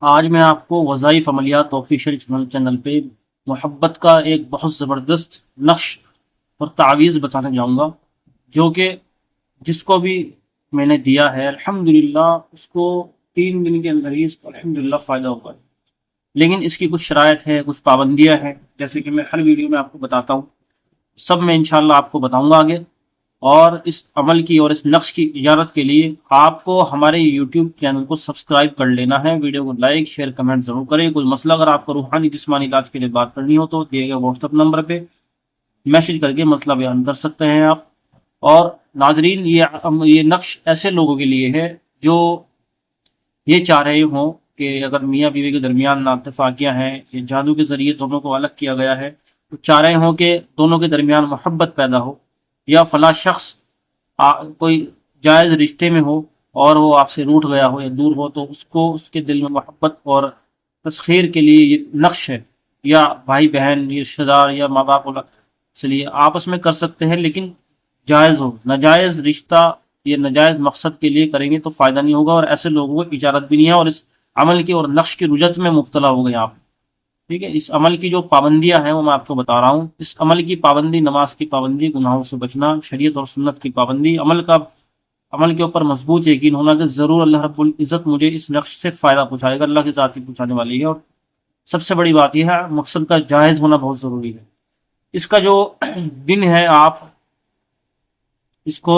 آج میں آپ کو وظائف عملیات آفیشیل چینل پہ محبت کا ایک بہت زبردست نقش اور تعویذ بتانے جاؤں گا، جو کہ جس کو بھی میں نے دیا ہے الحمدللہ اس کو 3 دن کے اندر ہی اس کو الحمدللہ فائدہ ہوگا۔ لیکن اس کی کچھ شرائط ہے، کچھ پابندیاں ہیں، جیسے کہ میں ہر ویڈیو میں آپ کو بتاتا ہوں، سب میں انشاءاللہ آپ کو بتاؤں گا آگے۔ اور اس عمل کی اور اس نقش کی اجارت کے لیے آپ کو ہمارے یوٹیوب چینل کو سبسکرائب کر لینا ہے، ویڈیو کو لائک شیئر کمنٹ ضرور کریں۔ کوئی مسئلہ اگر آپ کو روحانی جسمانی علاج کے لیے بات کرنی ہو تو دیے گئے واٹس ایپ نمبر پہ میسج کر کے مسئلہ بیان کر سکتے ہیں آپ۔ اور ناظرین، یہ نقش ایسے لوگوں کے لیے ہے جو یہ چاہ رہے ہوں کہ اگر میاں بیوی کے درمیان نااتفاقیاں ہیں، یہ جادو کے ذریعے دونوں کو الگ کیا گیا ہے، تو چاہ رہے ہوں کہ دونوں کے درمیان محبت پیدا ہو، یا فلاں شخص کوئی جائز رشتے میں ہو اور وہ آپ سے روٹھ گیا ہو یا دور ہو، تو اس کو اس کے دل میں محبت اور تسخیر کے لیے یہ نقش ہے۔ یا بھائی بہن، یہ رشتے دار یا ماں باپ اس لیے آپس میں کر سکتے ہیں، لیکن جائز ہو۔ ناجائز رشتہ یہ ناجائز مقصد کے لیے کریں گے تو فائدہ نہیں ہوگا، اور ایسے لوگوں کو اجازت بھی نہیں ہے، اور اس عمل کی اور نقش کی رجت میں مبتلا ہو گئے آپ۔ ٹھیک ہے، اس عمل کی جو پابندیاں ہیں وہ میں آپ کو بتا رہا ہوں۔ اس عمل کی پابندی: نماز کی پابندی، گناہوں سے بچنا، شریعت اور سنت کی پابندی، عمل کے اوپر مضبوط یقین ہونا کہ ضرور اللہ رب العزت مجھے اس نقش سے فائدہ پہنچائے گا، اللہ کی ذات ہی پہنچانے والی ہے۔ اور سب سے بڑی بات یہ ہے، مقصد کا جائز ہونا بہت ضروری ہے۔ اس کا جو دن ہے، آپ اس کو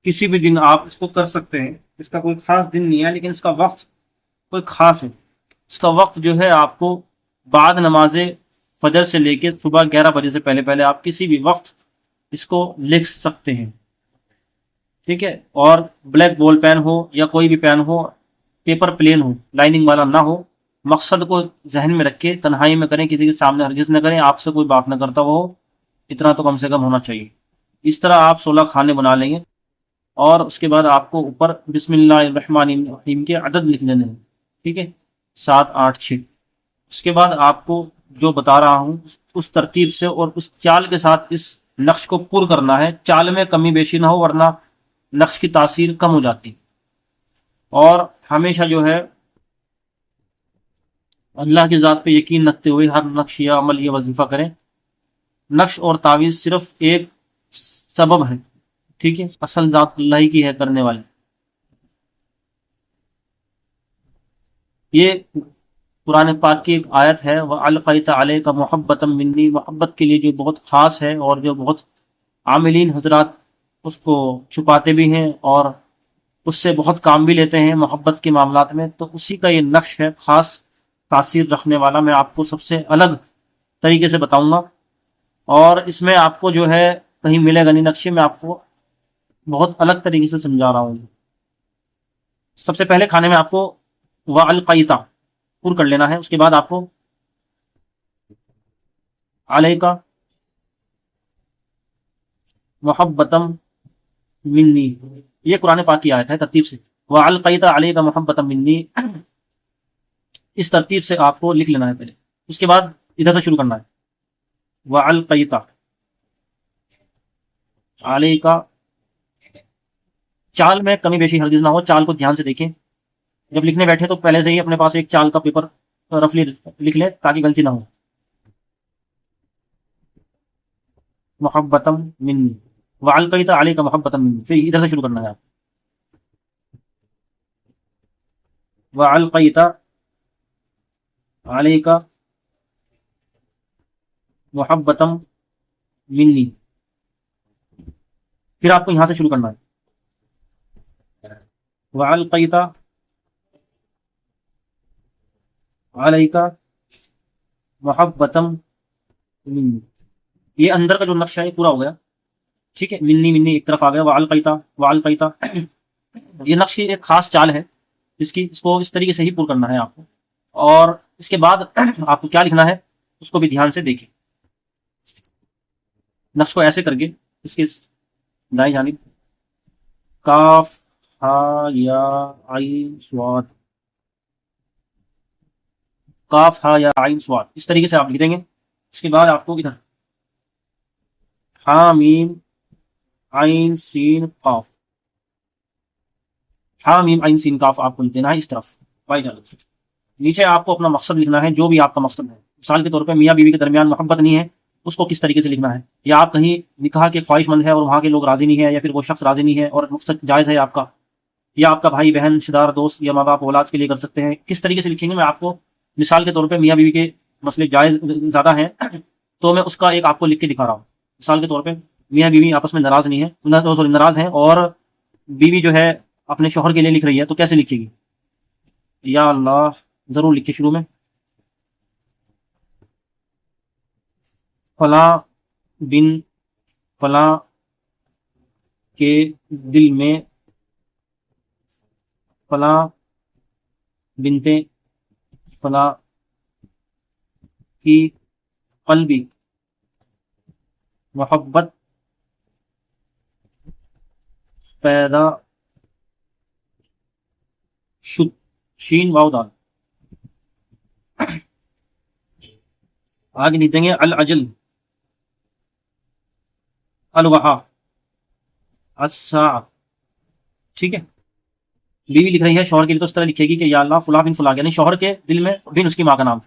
کسی بھی دن آپ اس کو کر سکتے ہیں، اس کا کوئی خاص دن نہیں ہے، لیکن اس کا وقت کوئی خاص ہے۔ اس کا وقت جو ہے آپ کو بعد نماز فجر سے لے کے صبح 11 بجے سے پہلے پہلے آپ کسی بھی وقت اس کو لکھ سکتے ہیں۔ ٹھیک ہے، اور بلیک بال پین ہو یا کوئی بھی پین ہو، پیپر پلین ہو، لائننگ والا نہ ہو۔ مقصد کو ذہن میں رکھ کے تنہائی میں کریں، کسی کے سامنے ہرگز نہ کریں، آپ سے کوئی بات نہ کرتا ہو، اتنا تو کم سے کم ہونا چاہیے۔ اس طرح آپ 16 کھانے بنا لیں گے، اور اس کے بعد آپ کو اوپر بسم اللہ الرحمن الرحیم کے عدد لکھ لینے ہیں۔ ٹھیک ہے، 7 8 6۔ اس کے بعد آپ کو جو بتا رہا ہوں اس ترتیب سے اور اس چال کے ساتھ اس نقش کو پر کرنا ہے۔ چال میں کمی بیشی نہ ہو، ورنہ نقش کی تاثیر کم ہو جاتی۔ اور ہمیشہ جو ہے اللہ کی ذات پہ یقین رکھتے ہوئے ہر نقش یا عمل یا وظیفہ کریں۔ نقش اور تعویذ صرف ایک سبب ہے، ٹھیک ہے، اصل ذات اللہ ہی کی ہے کرنے والے۔ یہ قرآن پاک کی ایک آیت ہے، وَأَلْقَيْتَ عَلَيْكَ مُحَبَّةً مِّنِّي، محبت کے لیے جو بہت خاص ہے، اور جو بہت عاملین حضرات اس کو چھپاتے بھی ہیں اور اس سے بہت کام بھی لیتے ہیں محبت کے معاملات میں، تو اسی کا یہ نقش ہے، خاص تاثیر رکھنے والا۔ میں آپ کو سب سے الگ طریقے سے بتاؤں گا، اور اس میں آپ کو جو ہے کہیں ملے گا نہیں نقشے میں، آپ کو بہت الگ طریقے سے سمجھا رہا ہوں۔ سب سے پہلے کھانے میں آپ کو وَأَلْقَيْتَ پر کر لینا ہے، اس کے بعد آپ کو عَلَيْكَ مُحَبَّةً مِّنِّي، یہ قرآن پاک کی آیت ہے ترتیب سے۔ وَأَلْقَيْتَ عَلَيْكَ مُحَبَّةً مِّنِّي، اس ترتیب سے آپ کو لکھ لینا ہے پہلے، اس کے بعد ادھر سے شروع کرنا ہے۔ وَأَلْقَيْتَ عَلَيْكَ، چال میں کمی بیشی ہرگز نہ ہو، چال کو دھیان سے دیکھیں۔ جب لکھنے بیٹھے تو پہلے سے ہی اپنے پاس ایک چال کا پیپر رفلی لکھ لیں تاکہ غلطی نہ ہو۔ محبتم منی، وَأَلْقَيْتَ عَلَيْكَ محبتم منی، پھر ادھر سے شروع کرنا ہے آپ۔ وَأَلْقَيْتَ عَلَيْكَ محبتم منی، پھر آپ کو یہاں سے شروع کرنا ہے۔ وَأَلْقَيْتَ عَلَيْكَ محبتم منی، یہ اندر کا جو نقشہ ہے پورا ہو گیا، ٹھیک ہے۔ منی منی ایک طرف آ گیا، وَأَلْقَيْتَ یہ نقش کی ایک خاص چال ہے، اس کو اس طریقے سے ہی پر کرنا ہے آپ کو۔ اور اس کے بعد آپ کو کیا لکھنا ہے اس کو بھی دھیان سے دیکھیں۔ نقش کو ایسے کر کے اس کے دائیں جانب کاف ہا یا عین صاد، کاف ہا یا عین صاد، اس طریقے سے آپ لکھ دیں گے۔ اس کے بعد آپ کو ادھر ہا میم عین سین قاف، ہا میم عین سین قاف آپ کو لکھ دینا ہے اس طرف بائیں جانب۔ نیچے آپ کو اپنا مقصد لکھنا ہے، جو بھی آپ کا مقصد ہے۔ مثال کے طور پہ میاں بیوی کے درمیان محبت نہیں ہے، اس کو کس طریقے سے لکھنا ہے، یا آپ کہیں نکاح کے خواہش مند ہے اور وہاں کے لوگ راضی نہیں ہے، یا پھر وہ شخص راضی نہیں ہے اور مقصد جائز ہے آپ کا، یا آپ کا بھائی بہن رشتے دار دوست یا ماں باپ اولاد کے لیے کر سکتے ہیں، کس طریقے سے لکھیں گے میں آپ کو مثال کے طور پہ میاں بیوی کے مسئلے جائز زیادہ ہیں تو میں اس کا ایک آپ کو لکھ کے دکھا رہا ہوں۔ مثال کے طور پہ میاں بیوی آپس میں ناراض نہیں ہے، ناراض ہیں، اور بیوی جو ہے اپنے شوہر کے لیے لکھ رہی ہے، تو کیسے لکھے گی؟ یا اللہ، ضرور لکھے شروع میں فلاں بن فلاں کے دل میں فلاں بنتے فلاں کی قلبی محبت پیدا شد، شین واو دال۔ آگے لکھ دیں گے العجل الوحا الساعہ، ٹھیک ہے۔ بیوی لکھ رہی ہے شوہر کے لیے تو اس طرح لکھے گی کہ یا اللہ فلاں بن فلاں، یعنی شوہر کے دل میں، بن اس کی ماں کا نام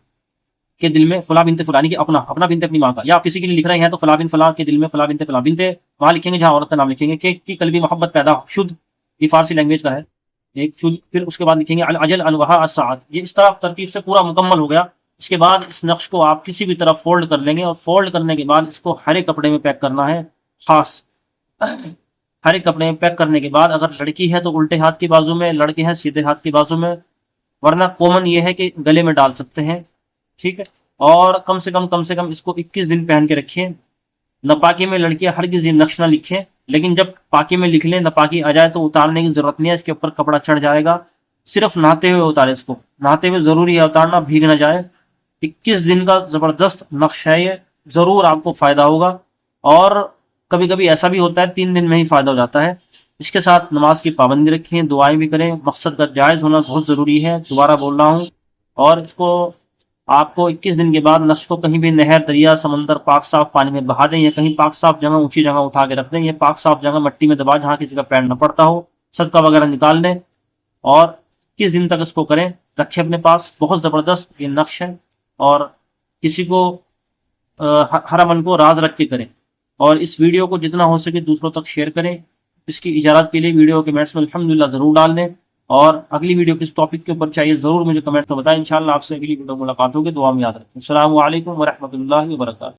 کے دل میں، فلاں بنت فلاں، یعنی کہ اپنا بنت اپنی ماں کا، یا آپ کسی کے لیے لکھ رہے ہیں تو فلاں بن فلاں کے دل میں فلاں بنت فلاں، بنت وہاں لکھیں گے جہاں عورت کا نام لکھیں گے، کہ کی قلبی محبت پیدا شد، یہ فارسی لینگویج کا ہے ایک شد، پھر اس کے بعد لکھیں گے العجل الوحا الساعۃ۔ یہ اس طرح ترتیب سے پورا مکمل ہو گیا۔ اس کے بعد اس نقش کو آپ کسی بھی طرف فولڈ کر لیں گے، اور فولڈ کرنے کے بعد اس کو ہرے کپڑے میں پیک کرنا ہے خاص۔ ہر ایک کپڑے میں پیک کرنے کے بعد اگر لڑکی ہے تو الٹے ہاتھ کی بازو میں، لڑکے ہیں سیدھے ہاتھ کی بازو میں، ورنہ کامن یہ ہے کہ گلے میں ڈال سکتے ہیں، ٹھیک ہے۔ اور کم سے کم اس کو 21 دن پہن کے رکھیں۔ ناپاکی میں لڑکیاں ہرگز یہ نقش نہ لکھیں، لیکن جب پاکی میں لکھ لیں، ناپاکی آ جائے تو اتارنے کی ضرورت نہیں ہے، اس کے اوپر کپڑا چڑھ جائے گا، صرف نہاتے ہوئے اتارے، اس کو نہاتے ہوئے ضروری ہے اتارنا، بھیگ نہ جائے۔ 21 دن کا زبردست نقش ہے یہ، ضرور آپ کو فائدہ ہوگا، اور کبھی کبھی ایسا بھی ہوتا ہے 3 دن میں ہی فائدہ ہو جاتا ہے۔ اس کے ساتھ نماز کی پابندی رکھیں، دعائیں بھی کریں، مقصد کا جائز ہونا بہت ضروری ہے، دوبارہ بول رہا ہوں۔ اور اس کو آپ کو 21 دن کے بعد نقش کو کہیں بھی نہر، دریا، سمندر، پاک صاف پانی میں بہا دیں، یا کہیں پاک صاف جگہ، اونچی جگہ اٹھا کے رکھ دیں، یا پاک صاف جگہ مٹی میں دبا جہاں کسی کا پیر نہ پڑتا ہو، صدقہ وغیرہ نکال لیں، اور 21 دن تک اس کو کریں، رکھیں اپنے پاس۔ بہت زبردست یہ نقش ہے، اور کسی کو ہر عمل کو راز رکھ کے کریں، اور اس ویڈیو کو جتنا ہو سکے دوسروں تک شیئر کریں۔ اس کی اجازت کے لیے ویڈیو کے کمنٹس میں الحمدللہ ضرور ڈال دیں، اور اگلی ویڈیو کس ٹاپک کے اوپر چاہیے ضرور مجھے کمنٹ میں بتائیں۔ انشاءاللہ آپ سے اگلی ویڈیو ملاقات ہوگی، دعا میں یاد رکھیں۔ السلام علیکم ورحمۃ اللہ وبرکاتہ۔